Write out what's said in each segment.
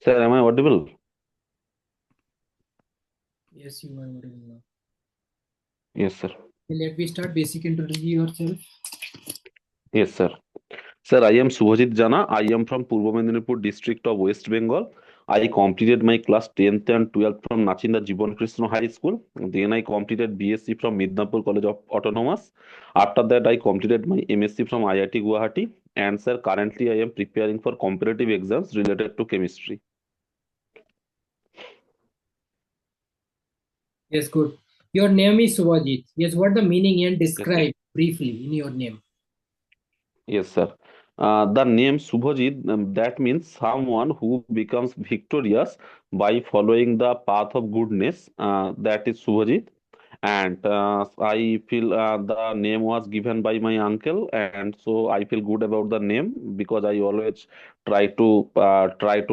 Sir, am I audible? Yes, you are audible now. Yes, sir. Let me start. Basic introduce yourself. Yes, sir. Sir, I am Subhajit Jana. I am from Purbo Medinipur district of West Bengal. I completed my class 10th and 12th from Nachinda Jiban Krishna High School. Then I completed BSc from Midnapur College of Autonomous. After that, I completed my MSc from IIT Guwahati. And sir, currently I am preparing for competitive exams related to chemistry. Yes, good. Your name is Subhajit. Yes, what the meaning and Yes, sir. describe briefly in your name. Yes, sir. The name Subhajit, that means someone who becomes victorious by following the path of goodness. That is Subhajit. And I feel the name was given by my uncle, and so I feel good about the name because I always try to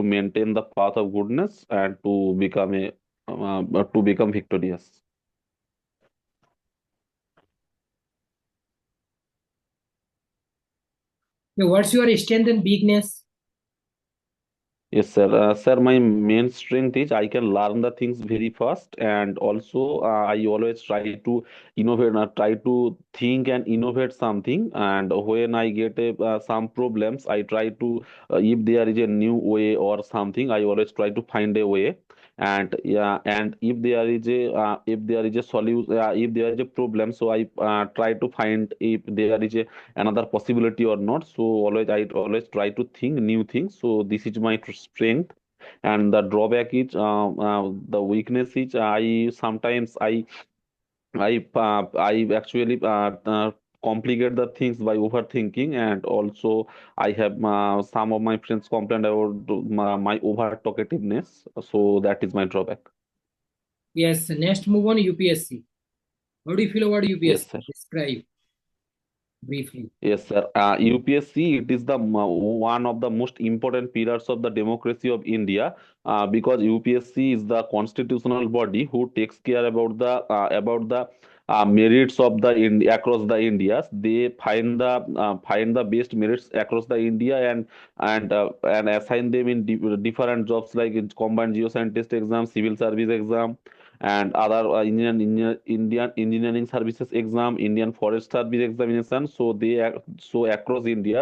maintain the path of goodness and to become victorious. Yeah, what's your strength and weakness? Yes, sir. Sir, my main strength is I can learn the things very fast, and also I always try to innovate, try to think and innovate something. And when I get some problems, I try to, if there is a new way or something, I always try to find a way. And yeah, and if there is a solution, if there is a problem, so I try to find if there is a another possibility or not. So I always try to think new things. So this is my strength, and the drawback is the weakness is I actually complicate the things by overthinking, and also I have some of my friends complained about my over talkativeness. So that is my drawback. Yes, next move on UPSC. How do you feel about Yes, UPSC? sir. Describe briefly. Yes, sir. UPSC, it is the one of the most important pillars of the democracy of India, because UPSC is the constitutional body who takes care about the merits of the across the Indias. They find the best merits across the India, and assign them in different jobs like in combined geoscientist exam, civil service exam, and other Indian engineering services exam, Indian forest service examination. So so across India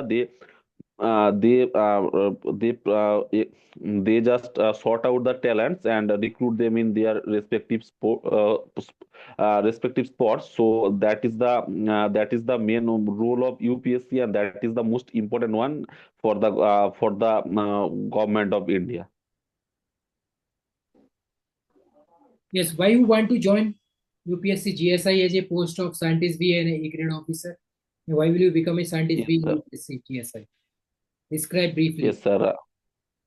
uh, they uh, uh, they uh, eh, they just sort out the talents and recruit them in their respective spots. So that is the main role of UPSC, and that is the most important one for the government of India. Yes, why you want to join UPSC GSI as a post of scientist B and a grade officer? Why will you become a scientist Yes, B in sir. UPSC GSI? Describe briefly. Yes, sir.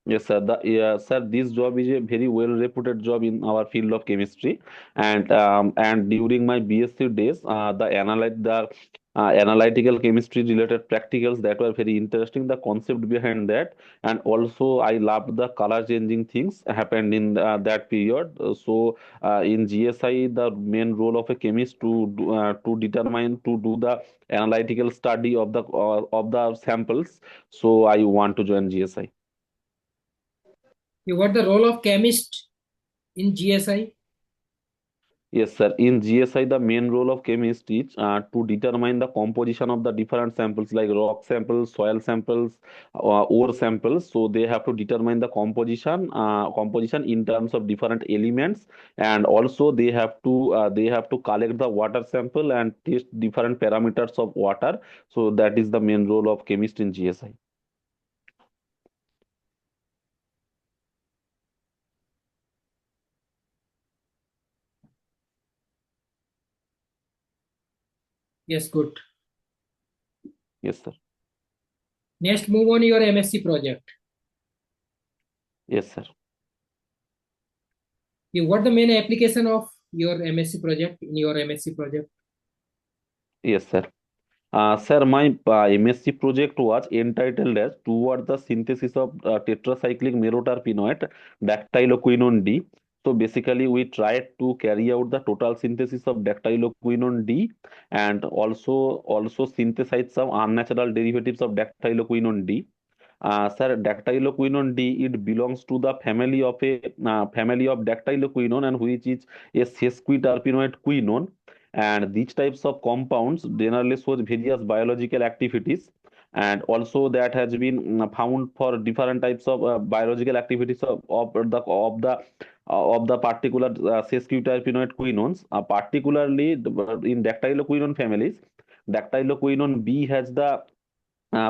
Yes, sir. Sir, this job is a very well-reputed job in our field of chemistry, and during my BSc days, the analytical chemistry related practicals that were very interesting. The concept behind that, and also I loved the color changing things happened in that period. In GSI, the main role of a chemist to do the analytical study of the samples. So I want to join GSI. You what the role of chemist in GSI? Yes, sir. In GSI, the main role of chemist is to determine the composition of the different samples like rock samples, soil samples, ore samples. So they have to determine the composition in terms of different elements, and also they have to collect the water sample and test different parameters of water. So that is the main role of chemist in GSI. Yes, good. Yes, sir. Next, move on your MSc project. Yes, sir. You what the main application of your MSc project in your MSc project? Yes, sir. Sir, my MSc project was entitled as Toward the Synthesis of Tetracyclic Merotarpenoid Dactyloquinone D. So basically, we tried to carry out the total synthesis of dactyloquinone D, and also synthesize some unnatural derivatives of dactyloquinone D. Sir, dactyloquinone D, it belongs to the family of dactyloquinone, and which is a sesquiterpenoid quinone. And these types of compounds generally shows various biological activities, and also that has been found for different types of biological activities of the particular sesquiterpenoid quinones, particularly in dactyloquinone families. Dactyloquinone B has the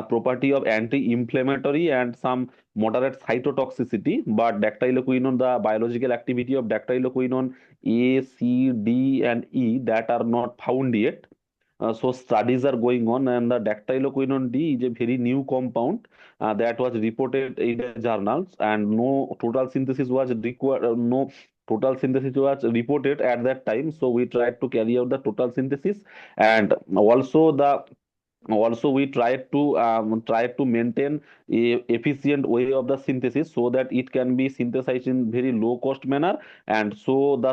property of anti-inflammatory and some moderate cytotoxicity, but dactyloquinone, the biological activity of dactyloquinone A, C, D, and E that are not found yet. So studies are going on, and the dactyloquinone D is a very new compound that was reported in the journals, and no total synthesis was required. No total synthesis was reported at that time. So we tried to carry out the total synthesis, and also we try to maintain a efficient way of the synthesis so that it can be synthesized in very low cost manner, and so the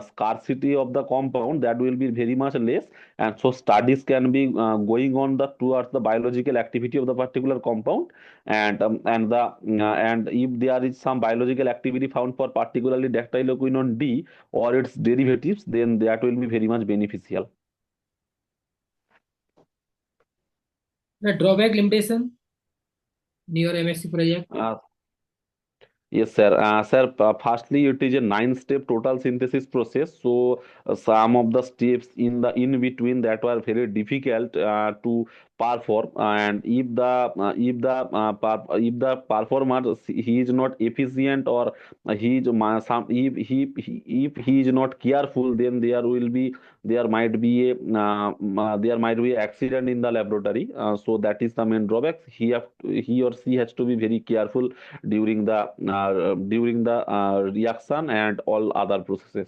scarcity of the compound that will be very much less, and so studies can be going on the towards the biological activity of the particular compound, and if there is some biological activity found for particularly dactyloquinone D or its derivatives, then that will be very much beneficial. The drawback limitation in your MSc project. Uh, Yes, sir. Sir, firstly, it is a nine-step total synthesis process. So, some of the steps in between that were very difficult to perform. And if the performer he is not efficient, or he is some if he is not careful, then there might be accident in the laboratory. So that is the main drawback. He or she has to be very careful during the reaction and all other processes.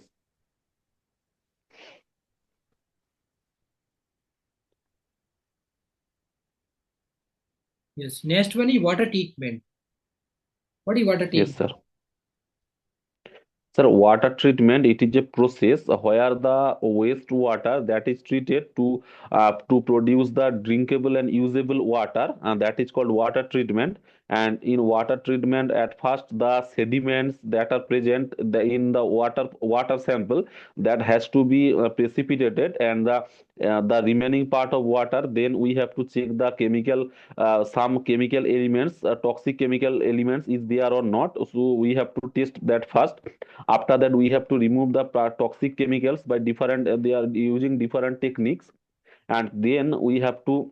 Yes. Next one is water treatment. What is water Yes, treatment? sir. Sir, water treatment, it is a process where the wastewater that is treated to produce the drinkable and usable water, and that is called water treatment. And in water treatment, at first the sediments that are present in the water sample, that has to be precipitated, and the remaining part of water, then we have to check the some chemical elements, toxic chemical elements is there or not. So we have to test that first. After that, we have to remove the toxic chemicals by different they are using different techniques, and then we have to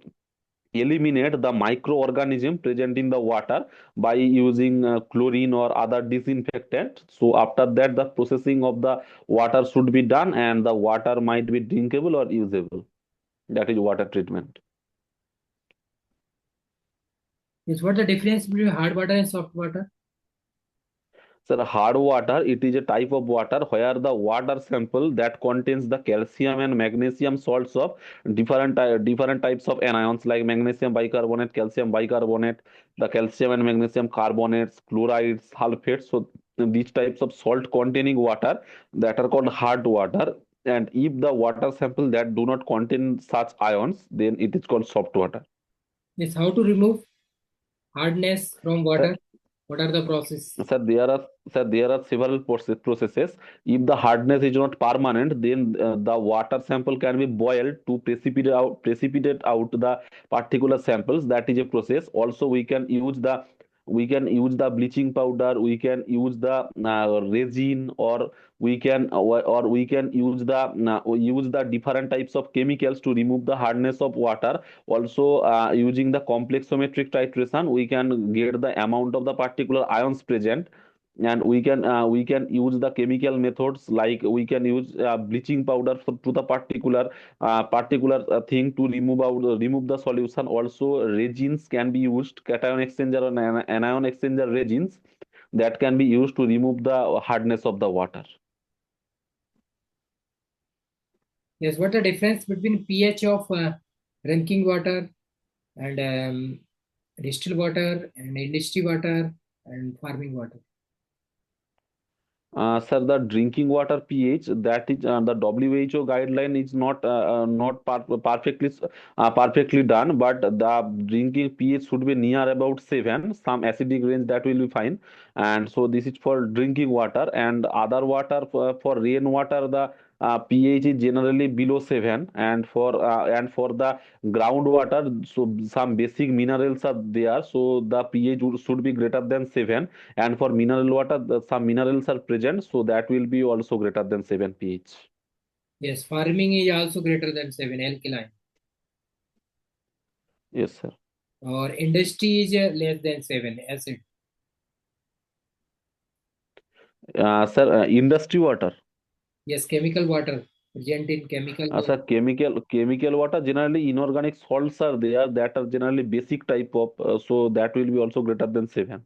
eliminate the microorganism present in the water by using chlorine or other disinfectant. So after that, the processing of the water should be done, and the water might be drinkable or usable. That is water treatment. Yes. What the difference between hard water and soft water? Sir, hard water, it is a type of water where the water sample that contains the calcium and magnesium salts of different types of anions, like magnesium bicarbonate, calcium bicarbonate, the calcium and magnesium carbonates, chlorides, sulfates. So these types of salt containing water that are called hard water. And if the water sample that do not contain such ions, then it is called soft water. Yes. How to remove hardness from water? What are the process? Sir, there are several processes. If the hardness is not permanent, then the water sample can be boiled to precipitate out the particular samples. That is a process. Also, we can use the bleaching powder. We can use the resin, or we can use the different types of chemicals to remove the hardness of water. Also, using the complexometric titration, we can get the amount of the particular ions present, and we can use the chemical methods, like we can use bleaching powder to the particular thing to remove the solution. Also, resins can be used, cation exchanger and anion exchanger resins that can be used to remove the hardness of the water. Yes. What the difference between pH of drinking water and distilled water and industry water and farming water? Sir, the drinking water pH, that is the WHO guideline is not perfectly done, but the drinking pH should be near about 7, some acidic range that will be fine. And so this is for drinking water, and other water for rainwater, the pH is generally below 7, and for the groundwater, so some basic minerals are there, so the pH should be greater than 7, and for mineral water, some minerals are present, so that will be also greater than 7 pH. Yes, farming is also greater than 7, alkaline. Yes, sir. Or industry is less than 7, acid. Sir, industry water. Yes, chemical water, present in chemical. Sir, chemical water, generally inorganic salts are there that are generally basic type of, so that will be also greater than 7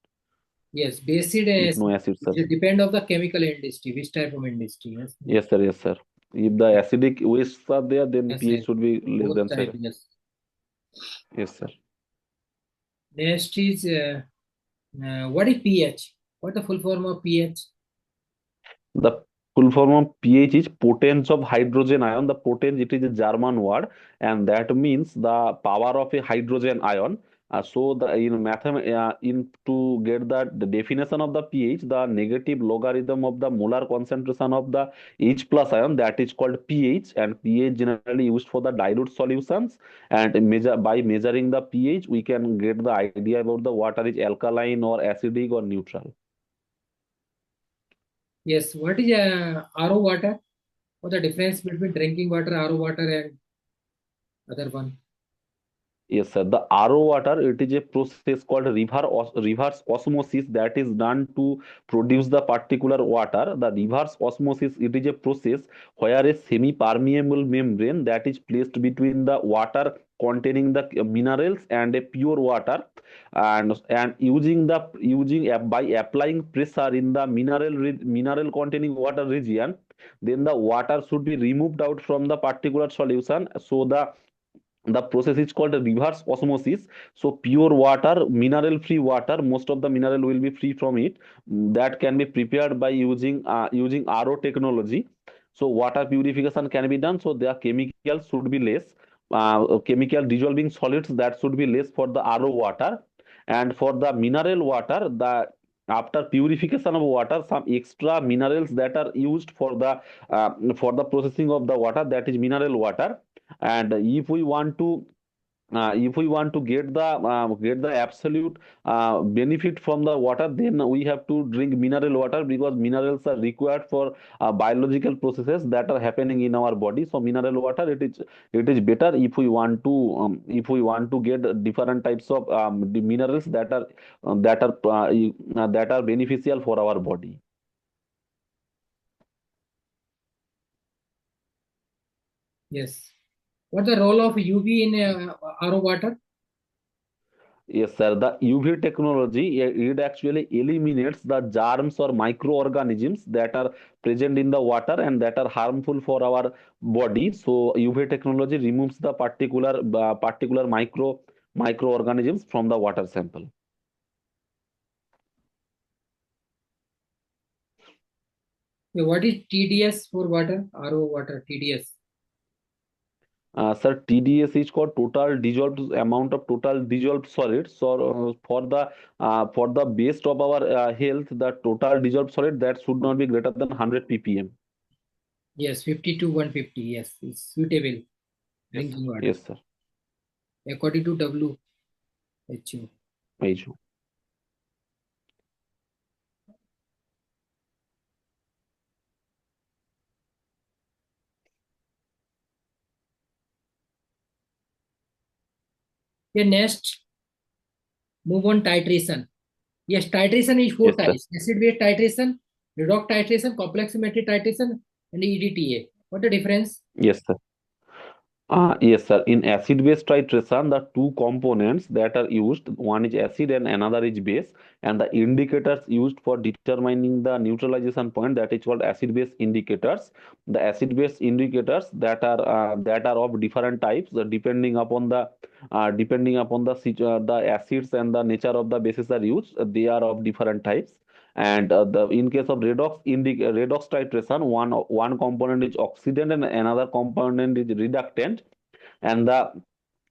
Yes, basic if acid. no acid, sir. It depend of the chemical industry, which type of industry. Yes, Yes, sir. Yes, sir. If the acidic wastes are there, then yes, pH yes. should be less Both than type. 7. Yes. Yes, sir. Next is what is pH? What the full form of pH? The full form of pH is potence of hydrogen ion. The potence, it is a German word, and that means the power of a hydrogen ion. So the in to get the definition of the pH, the negative logarithm of the molar concentration of the H plus ion, that is called pH, and pH generally used for the dilute solutions. And measuring the pH, we can get the idea about the water is alkaline or acidic or neutral. Yes. What is RO water? What the difference between drinking water, RO water, and other one? Yes, sir. The RO water, it is a process called reverse osmosis that is done to produce the particular water. The reverse osmosis, it is a process where a semi-permeable membrane that is placed between the water containing the minerals and a pure water, and by applying pressure in the mineral containing water region, then the water should be removed out from the particular solution. So the process is called a reverse osmosis. So pure water, mineral free water, most of the mineral will be free from it. That can be prepared by using RO technology. So water purification can be done, so their chemicals should be less. Chemical dissolving solids, that should be less for the RO water. And for the mineral water, the after purification of water, some extra minerals that are used for the processing of the water, that is mineral water. And if we want to get the absolute benefit from the water, then we have to drink mineral water, because minerals are required for biological processes that are happening in our body. So mineral water, it is better if we want to get different types of the minerals that are beneficial for our body. Yes. What the role of UV in RO water? Yes, sir. The UV technology, it actually eliminates the germs or microorganisms that are present in the water and that are harmful for our body. So UV technology removes the particular microorganisms from the water sample. What is TDS for water? RO water, TDS. Sir, TDS is called total dissolved amount of total dissolved solids. So for the best of our health, the total dissolved solid, that should not be greater than 100 ppm. Yes, 50 to 150. Yes, it's suitable Yes, sir. drinking water Yes, sir. according to WHO. Page. Yeah, next, move on titration. Yes, titration is four Yes, sir. types: acid-base titration, redox titration, complex symmetry titration, and EDTA. What the difference? Yes, sir. Yes, sir. In acid-base titration, the two components that are used, one is acid and another is base, and the indicators used for determining the neutralization point, that is called acid-base indicators. The acid-base indicators that are of different types, depending upon the acids and the nature of the bases are used. They are of different types. And in case of redox titration, one component is oxidant and another component is reductant. And the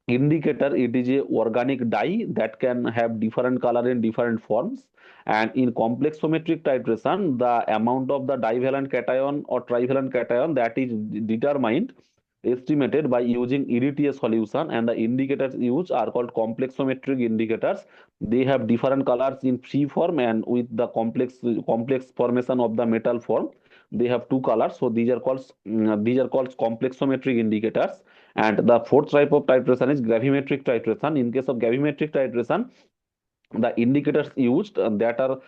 indicator, it is a organic dye that can have different color in different forms. And in complexometric titration, the amount of the divalent cation or trivalent cation, that is determined, estimated by using EDTA solution. And the indicators used are called complexometric indicators. They have different colors in free form and with the complex formation of the metal form. They have two colors, so these are called complexometric indicators. And the fourth type of titration is gravimetric titration. In case of gravimetric titration, the indicators used that are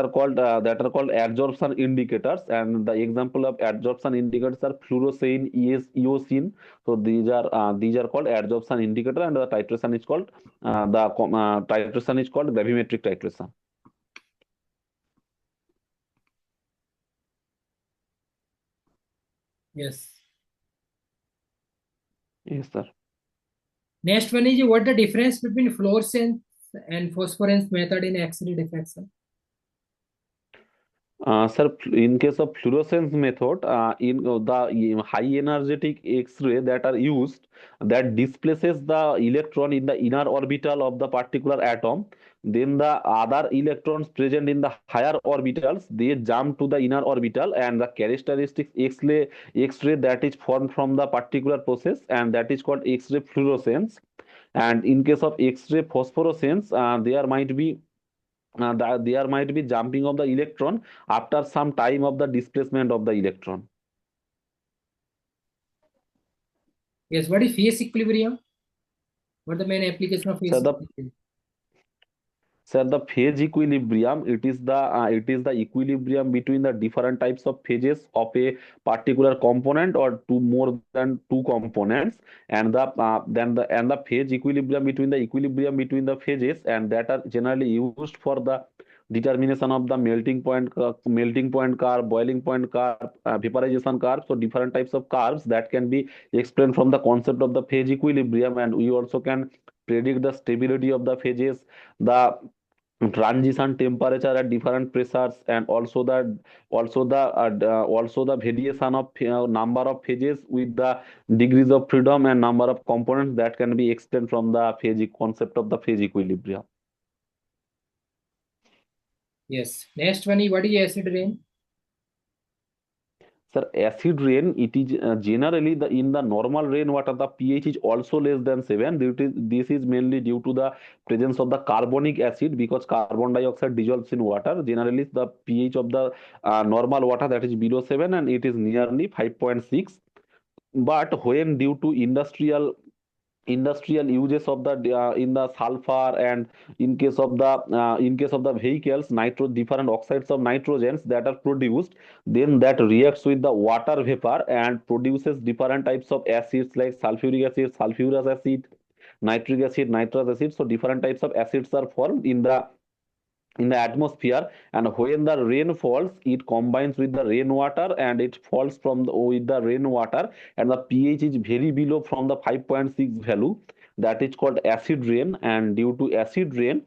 called adsorption indicators. And the example of adsorption indicators are fluorescein, eosine. So these are called adsorption indicator, and the titration is called titration is called gravimetric titration. Yes. Yes, sir. Next one is what the difference between fluorescence and phosphorescence method in X-ray diffraction. Sir, in case of fluorescence method, in the high energetic X-ray that are used, that displaces the electron in the inner orbital of the particular atom. Then the other electrons present in the higher orbitals, they jump to the inner orbital, and the characteristic X-ray that is formed from the particular process, and that is called X-ray fluorescence. And in case of X-ray phosphorescence, there might be jumping of the electron after some time of the displacement of the electron. Yes, what is phase equilibrium? What the main application of So phase the equilibrium? So the phase equilibrium, it is the equilibrium between the different types of phases of a particular component or two more than two components. And the phase equilibrium between the phases, and that are generally used for the determination of the melting point curve, boiling point curve, vaporization curve. So different types of curves that can be explained from the concept of the phase equilibrium. And we also can predict the stability of the phases, the transition temperature at different pressures, and also the variation of number of phases with the degrees of freedom and number of components that can be extended from the concept of the phase equilibrium. Yes. Next one is what is acid rain? Sir, acid rain, it is generally in the normal rainwater, the pH is also less than 7. This is mainly due to the presence of the carbonic acid, because carbon dioxide dissolves in water. Generally, the pH of the normal water, that is below 7, and it is nearly 5.6. But when due to industrial uses of the in the sulfur, and in case of the vehicles, different oxides of nitrogens that are produced, then that reacts with the water vapor and produces different types of acids like sulfuric acid, sulfurous acid, nitric acid, nitrous acid. So different types of acids are formed in the atmosphere. And when the rain falls, it combines with the rainwater, and it falls with the rainwater, and the pH is very below from the 5.6 value. That is called acid rain. And due to acid rain,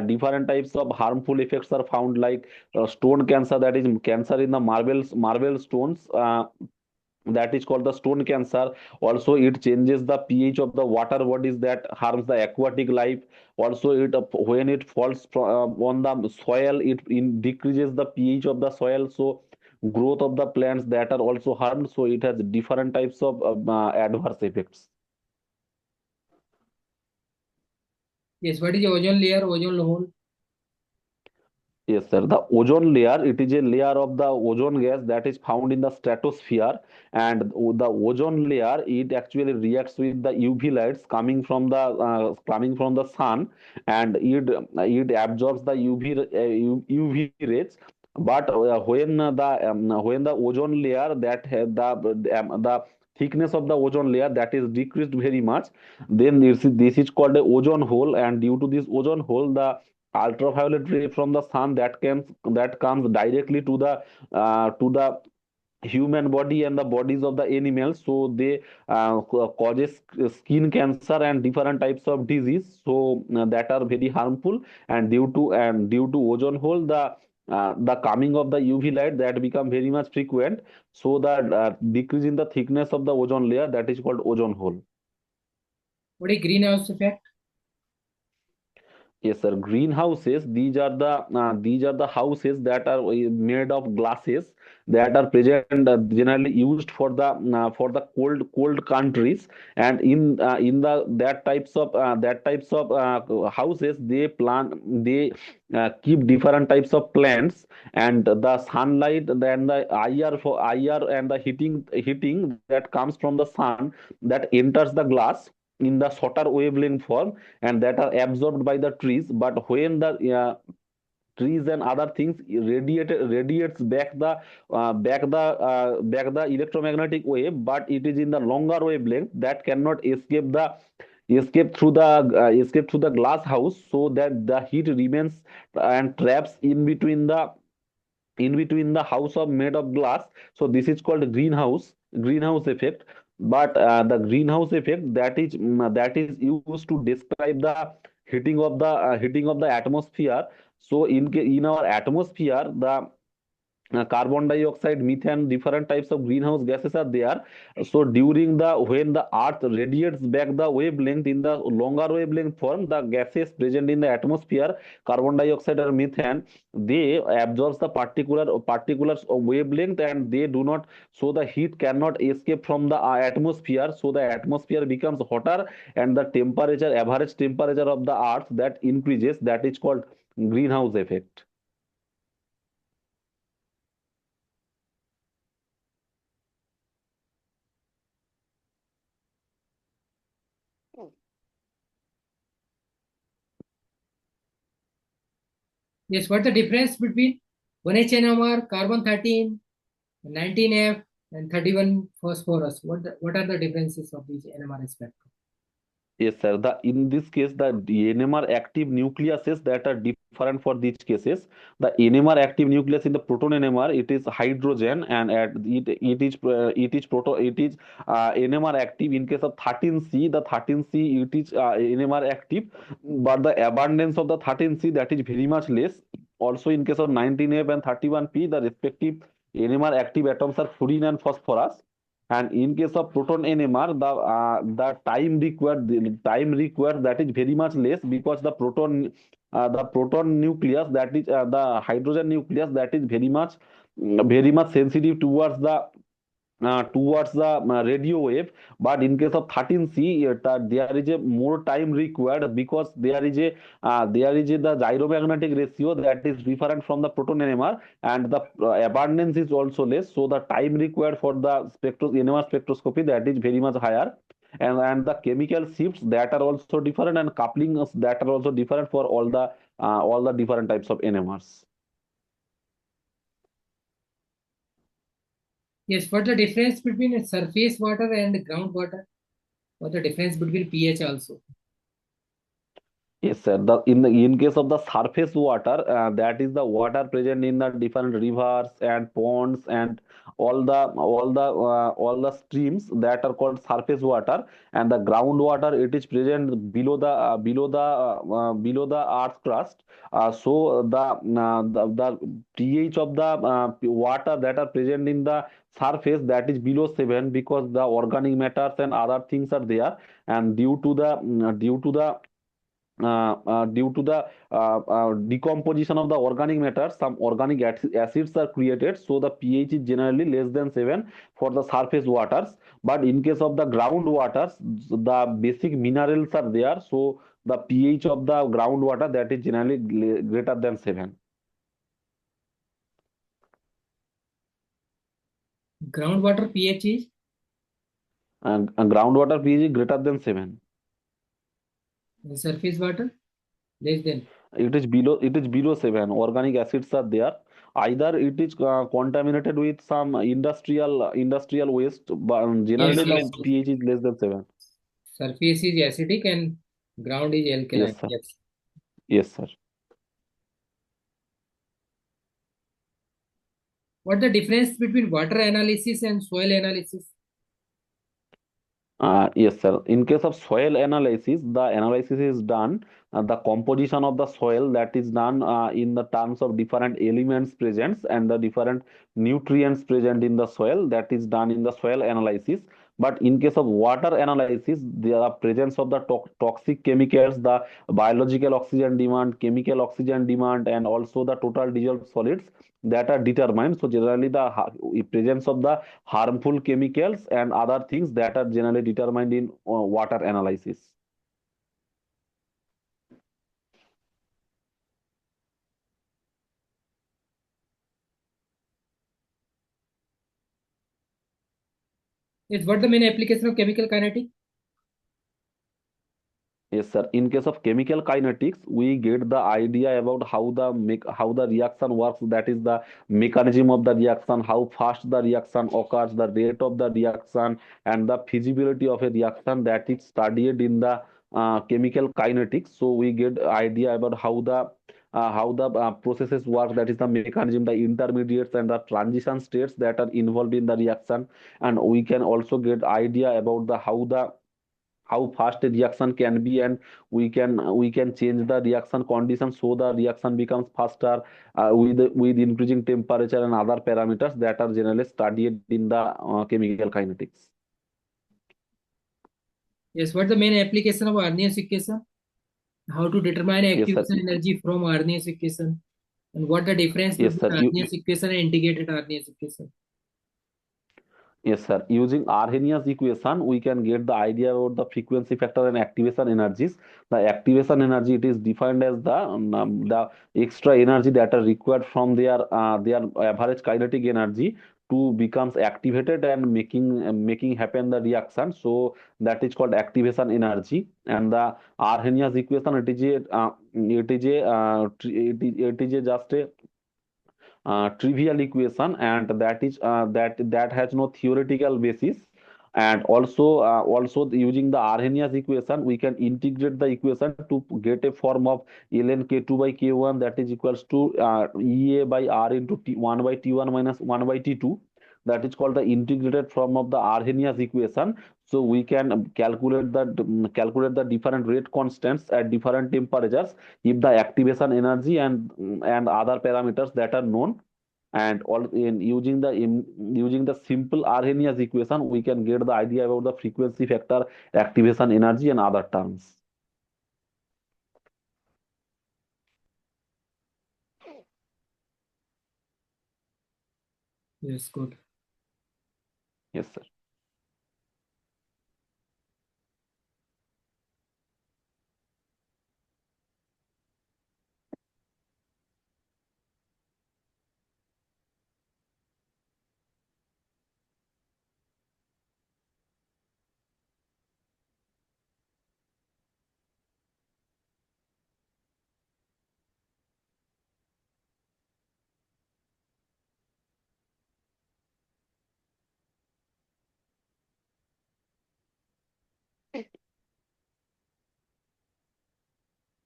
different types of harmful effects are found, like stone cancer, that is cancer in the marble stones, that is called the stone cancer. Also, it changes the pH of the water bodies, that harms the aquatic life. Also, when it falls on the soil, decreases the pH of the soil, so growth of the plants that are also harmed. So it has different types of adverse effects. Yes, what is ozone layer, ozone hole? Yes, sir. The ozone layer, it is a layer of the ozone gas that is found in the stratosphere. And the ozone layer, it actually reacts with the UV lights coming from the sun, and it absorbs the UV rays. But when the ozone layer that had the thickness of the ozone layer that is decreased very much, then this is called a ozone hole. And due to this ozone hole, the ultraviolet ray from the sun that comes directly to the human body and the bodies of the animals, so they causes skin cancer and different types of disease, so that are very harmful. And due to ozone hole, the the coming of the UV light that become very much frequent, so the decrease in the thickness of the ozone layer, that is called ozone hole. What is greenhouse effect? Yes, sir. Greenhouses. These are the houses that are made of glasses that are present generally used for the cold countries, and in the that types of houses they keep different types of plants, and the sunlight, then the IR and the heating that comes from the sun, that enters the glass in the shorter wavelength form, and that are absorbed by the trees. But when the trees and other things radiates back the electromagnetic wave, but it is in the longer wavelength that cannot escape through the glass house, so that the heat remains and traps in between the house of made of glass. So this is called greenhouse effect. But the greenhouse effect, that is used to describe the heating of the atmosphere. So in our atmosphere, the carbon dioxide, methane, different types of greenhouse gases are there. So during the when the earth radiates back the wavelength in the longer wavelength form, the gases present in the atmosphere, carbon dioxide or methane, they absorbs the particular wavelength, and they do not, so the heat cannot escape from the atmosphere, so the atmosphere becomes hotter, and the temperature, average temperature of the earth, that increases. That is called greenhouse effect. Yes, what's the difference between 1H NMR, carbon 13, 19F, and 31 phosphorus? What are the differences of these NMR spectrum? Yes, sir. In this case, the NMR active nucleuses that are different for these cases. The NMR active nucleus in the proton NMR, it is hydrogen, and it is NMR active. In case of 13C, the 13C, it is NMR active, but the abundance of the 13C, that is very much less. Also, in case of 19F and 31P, the respective NMR active atoms are fluorine and phosphorus. And in case of proton NMR, the time required, that is very much less, because the proton nucleus, that is the hydrogen nucleus, that is very much sensitive towards the radio wave. But in case of 13C, there is a more time required, because there is the gyromagnetic ratio that is different from the proton NMR, and the abundance is also less, so the time required for the NMR spectroscopy, that is very much higher. And the chemical shifts, that are also different, and couplings, that are also different for all the different types of NMRs. Yes, what's the difference between surface water and groundwater? What's the difference between pH also? Yes, sir. In case of the surface water, that is the water present in the different rivers and ponds, and all the streams, that are called surface water. And the groundwater, it is present below the earth crust. So the pH of the water that are present in the surface, that is below 7, because the organic matters and other things are there. And due to the decomposition of the organic matter, some organic acids are created, so the pH is generally less than 7 for the surface waters. But in case of the groundwaters, the basic minerals are there, so the pH of the groundwater, that is generally greater than 7. Groundwater pH is And groundwater pH is greater than 7. and surface water less than. It is below 7. Organic acids are there. Either it is contaminated with some industrial waste, but Yes, generally the yes, yes. pH is less than 7. Surface is acidic and ground is Yes, alkaline. sir. Yes. Yes, sir. What the difference between water analysis and soil analysis? Yes, sir. In case of soil analysis, the analysis is done, the composition of the soil that is done in the terms of different elements present and the different nutrients present in the soil that is done in the soil analysis. But in case of water analysis, the presence of the toxic chemicals, the biological oxygen demand, chemical oxygen demand, and also the total dissolved solids that are determined. So generally, the presence of the harmful chemicals and other things that are generally determined in water analysis. Yes, what the main application of chemical kinetic? Yes, sir. In case of chemical kinetics, we get the idea about how the reaction works. That is the mechanism of the reaction, how fast the reaction occurs, the rate of the reaction, and the feasibility of a reaction that is studied in the chemical kinetics. So we get idea about how the processes work. That is the mechanism, the intermediates and the transition states that are involved in the reaction, and we can also get idea about the how fast a reaction can be, and we can change the reaction conditions so the reaction becomes faster with increasing temperature and other parameters that are generally studied in the chemical kinetics. Yes, what the main application of Arrhenius equation? How to determine Yes, sir. activation energy from Arrhenius equation? And what the difference Yes, between sir. Arrhenius equation and integrated Arrhenius equation? Yes, sir. Using Arrhenius equation, we can get the idea about the frequency factor and activation energies. The activation energy, it is defined as the extra energy that are required from their average kinetic energy to becomes activated and making happen the reaction. So that is called activation energy. And the Arrhenius equation, it is just a trivial equation, and that has no theoretical basis. And using the Arrhenius equation, we can integrate the equation to get a form of ln k2 by k1 that is equals to ea by r into 1 by t1 minus 1 by t2. That is called the integrated form of the Arrhenius equation. So we can calculate the different rate constants at different temperatures if the activation energy and other parameters that are known. And all in using the simple Arrhenius equation, we can get the idea about the frequency factor, activation energy, and other terms. Yes, good. Yes, sir.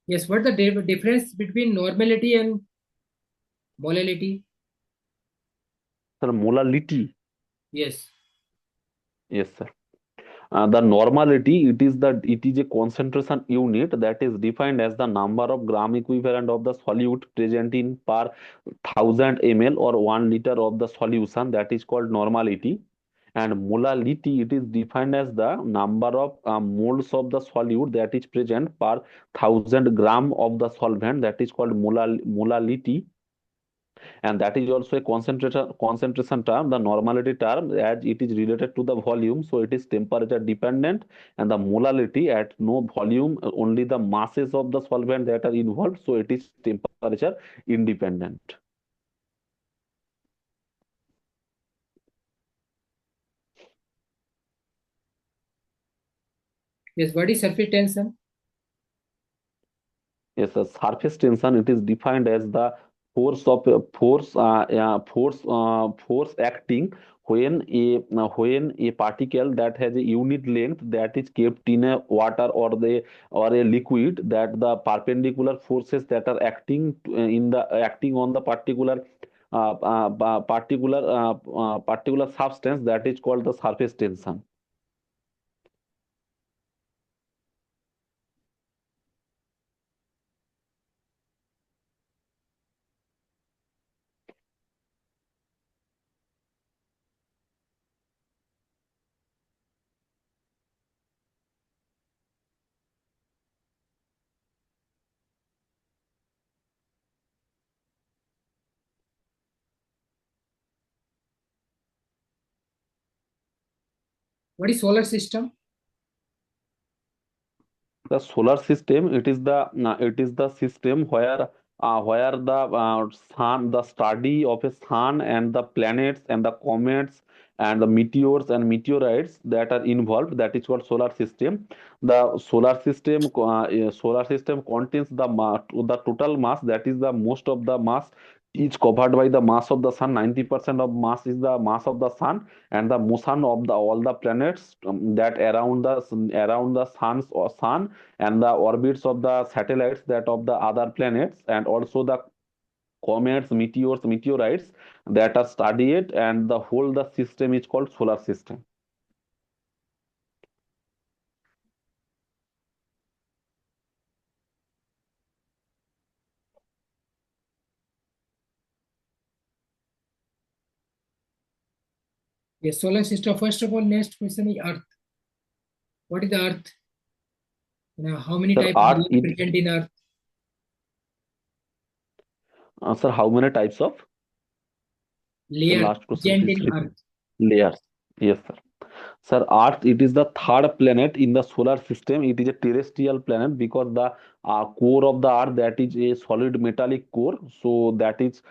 Yes, what the difference between normality and molality? Sir, molality. Yes. Yes, sir. The normality, it is a concentration unit that is defined as the number of gram equivalent of the solute present in per 1000 ml or 1 liter of the solution. That is called normality. And molality, it is defined as the number of moles of the solute that is present per 1000 gram of the solvent. That is called molality. And that is also a concentration term. The normality term, as it is related to the volume, so it is temperature dependent. And the molality, at no volume, only the masses of the solvent that are involved, so it is temperature independent. Yes, what is surface tension? Yes, the surface tension, it is defined as the force acting when a particle that has a unit length that is kept in a water or a liquid, that the perpendicular forces that are acting on the particular substance, that is called the surface tension. What is solar system? The solar system, it is the system where the sun, the study of a sun and the planets and the comets and the meteors and meteorites that are involved, that is called solar system. The solar system contains the total mass, that is the most of the mass is covered by the mass of the sun. 90% of mass is the mass of the sun, and the motion of the all the planets that around the sun, and the orbits of the satellites that of the other planets, and also the comets, meteors, meteorites that are studied, and the whole the system is called solar system. Yes, solar system. First of all, next question is Earth. What is the Earth? How many Sir, types of Earth life it present in Earth? sir, how many types of, the Layer last question present please in repeat. Earth. Layers. Yes, sir. Sir, Earth, it is the third planet in the solar system. It is a terrestrial planet because the core of the Earth, that is a solid metallic core. So that is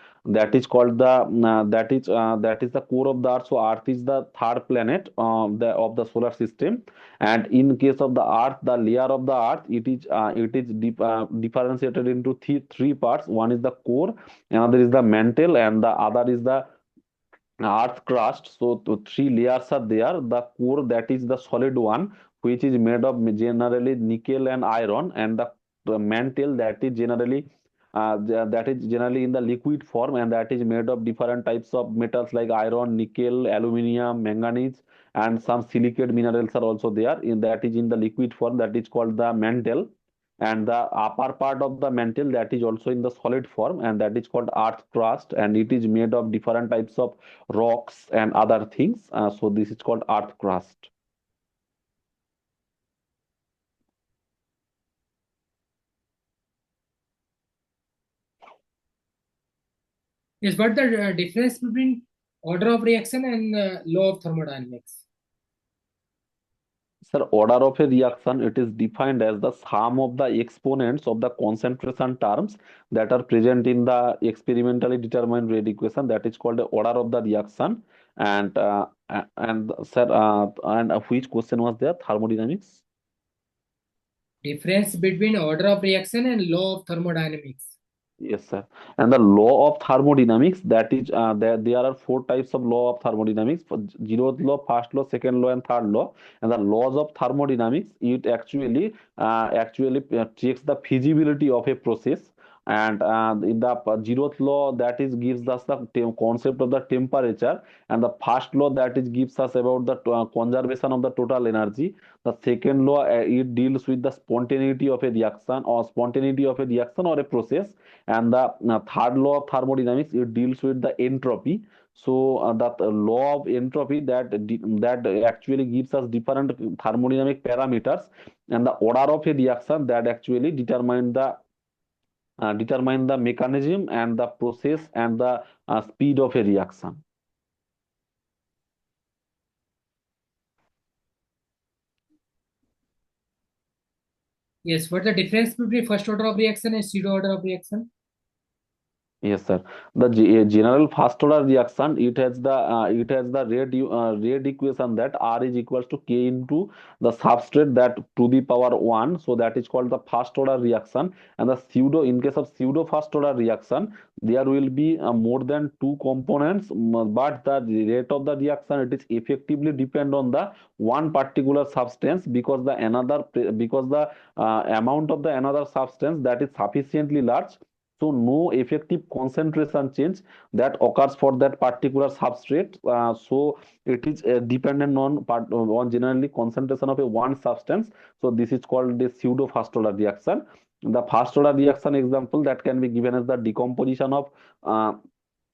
called the that is the core of the Earth. So Earth is the third planet of the solar system. And in case of the Earth, the layer of the Earth, it is differentiated into three parts. One is the core, another is the mantle, and the other is the earth crust. So three layers are there. The core, that is the solid one, which is made of generally nickel and iron, and the mantle, that is generally in the liquid form, and that is made of different types of metals like iron, nickel, aluminium, manganese, and some silicate minerals are also there. In that is in the liquid form, that is called the mantle. And the upper part of the mantle, that is also in the solid form, and that is called earth crust, and it is made of different types of rocks and other things. So this is called earth crust. Yes, but the difference between order of reaction and law of thermodynamics. Sir, order of a reaction, it is defined as the sum of the exponents of the concentration terms that are present in the experimentally determined rate equation. That is called the order of the reaction. And sir, and which question was there? Thermodynamics. Difference between order of reaction and law of thermodynamics. Yes, sir. And the law of thermodynamics, that is, there are four types of law of thermodynamics: zeroth law, first law, second law, and third law. And the laws of thermodynamics, it actually checks the feasibility of a process. And in the zeroth law, that is gives us the concept of the temperature. And the first law, that is gives us about the conservation of the total energy. The second law, it deals with the spontaneity of a reaction or a process. And the third law of thermodynamics, it deals with the entropy. So that law of entropy, that actually gives us different thermodynamic parameters. And the order of a reaction, that actually determine the mechanism and the process and the speed of a reaction. Yes, what's the difference between first order of reaction and pseudo order of reaction? Yes, sir. The general first order reaction, it has the rate equation, that R is equals to K into the substrate, that to the power 1. So that is called the first order reaction. And the pseudo, in case of pseudo first order reaction, there will be more than two components, but the rate of the reaction, it is effectively depend on the one particular substance, because the amount of the another substance, that is sufficiently large. So no effective concentration change that occurs for that particular substrate. So it is dependent on generally concentration of a one substance. So this is called the pseudo first order reaction. The first order reaction example that can be given as the decomposition of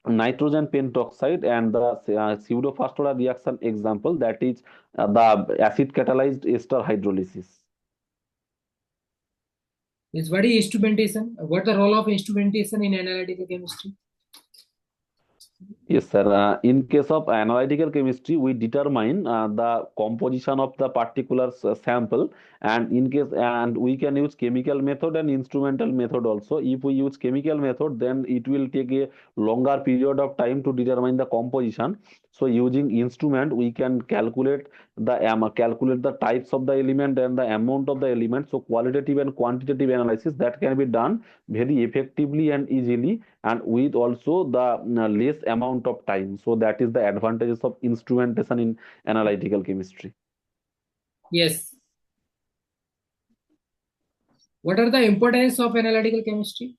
nitrogen pentoxide, and the pseudo first order reaction example, that is the acid catalyzed ester hydrolysis. Yes, what is instrumentation? What the role of instrumentation in analytical chemistry? Yes, sir. In case of analytical chemistry, we determine the composition of the particular sample, and we can use chemical method and instrumental method also. If we use chemical method, then it will take a longer period of time to determine the composition. So, using instrument, we can calculate the types of the element and the amount of the element. So, qualitative and quantitative analysis that can be done very effectively and easily, and with also the less amount of time. So that is the advantages of instrumentation in analytical chemistry. Yes. What are the importance of analytical chemistry?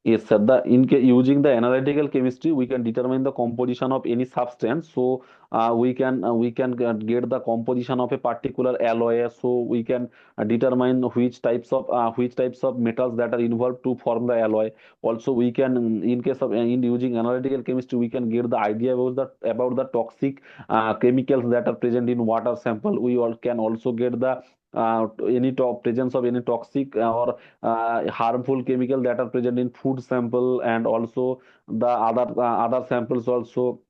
Yes, sir. Using the analytical chemistry, we can determine the composition of any substance. So we can get the composition of a particular alloy. So we can determine which types of metals that are involved to form the alloy. Also, we can, in case of in using analytical chemistry, we can get the idea about the toxic chemicals that are present in water sample. We all can also get the presence of any toxic harmful chemical that are present in food sample, and also the other samples also.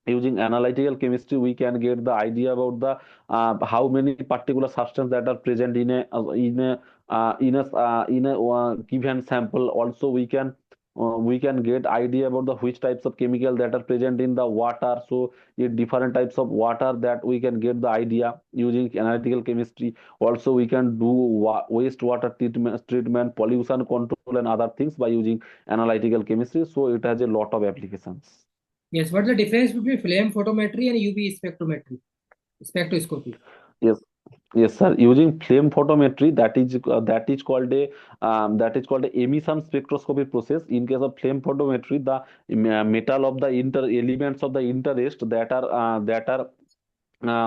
Using analytical chemistry, we can get the idea about the how many particular substance that are present in a given sample. Also, we can get idea about the which types of chemical that are present in the water. So in different types of water, that we can get the idea using analytical chemistry. Also, we can do wastewater treatment, pollution control, and other things by using analytical chemistry. So it has a lot of applications. Yes. What's the difference between flame photometry and UV spectrometry? Spectroscopy. Yes. Yes, sir. Using flame photometry, that is called a emission spectroscopy process. In case of flame photometry, the metal of the inter elements of the interest that are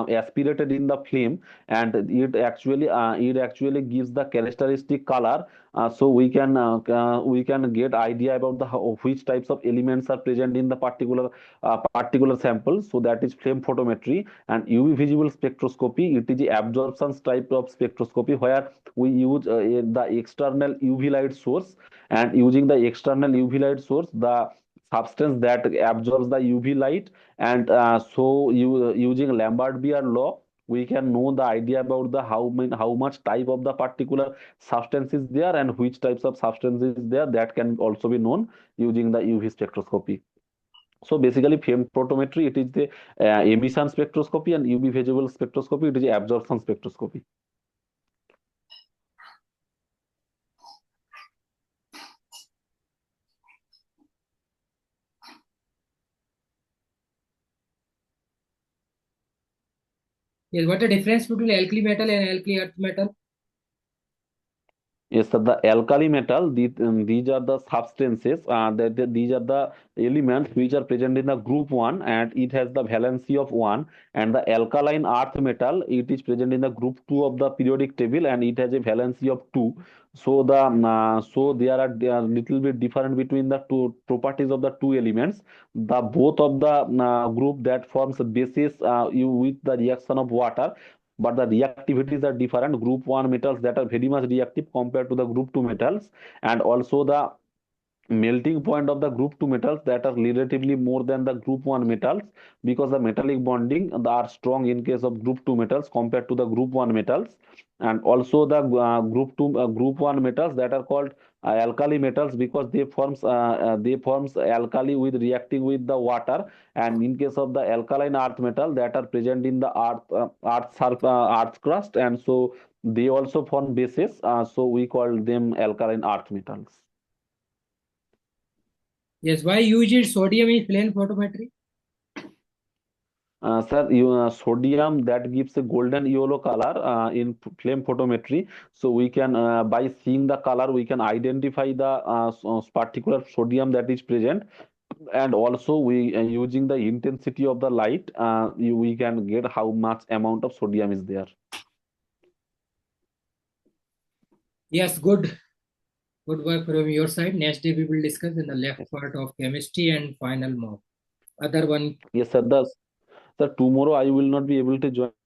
aspirated in the flame, and it actually gives the characteristic color. So we can get idea about which types of elements are present in the particular sample. So that is flame photometry. And UV visible spectroscopy, it is the absorption type of spectroscopy, where we use the external UV light source, and using the external UV light source, the substance that absorbs the UV light. And using Lambert-Beer law, we can know the idea about the how much type of the particular substance is there, and which types of substance is there, that can also be known using the UV spectroscopy. So basically, flame photometry, it is the emission spectroscopy, and UV visible spectroscopy, it is the absorption spectroscopy. Yes. What the difference between alkali metal and alkali earth metal? Yes, sir. The alkali metal, these are the substances, these are the elements which are present in the group 1, and it has the valency of 1. And the alkaline earth metal, it is present in the group 2 of the periodic table, and it has a valency of 2. So there are little bit different between the two properties of the two elements. The both of the group that forms a basis with the reaction of water, but the reactivities are different. Group 1 metals that are very much reactive compared to the group 2 metals, and also the melting point of the group 2 metals that are relatively more than the group 1 metals, because the metallic bonding are strong in case of group 2 metals compared to the group 1 metals. And also the group 1 metals that are called alkali metals, because they forms alkali with reacting with the water. And in case of the alkaline earth metal, that are present in the earth crust, and so they also form bases. So we call them alkaline earth metals. Yes. Why use sodium in flame photometry? Sir, sodium that gives a golden yellow color in flame photometry. So we can, by seeing the color, we can identify the particular sodium that is present. And also, we using the intensity of the light, we can get how much amount of sodium is there. Yes. Good. Good work from your side. Next day we will discuss in the left Yes, part of chemistry and final mock. Other one. yes, sir. Tomorrow I will not be able to join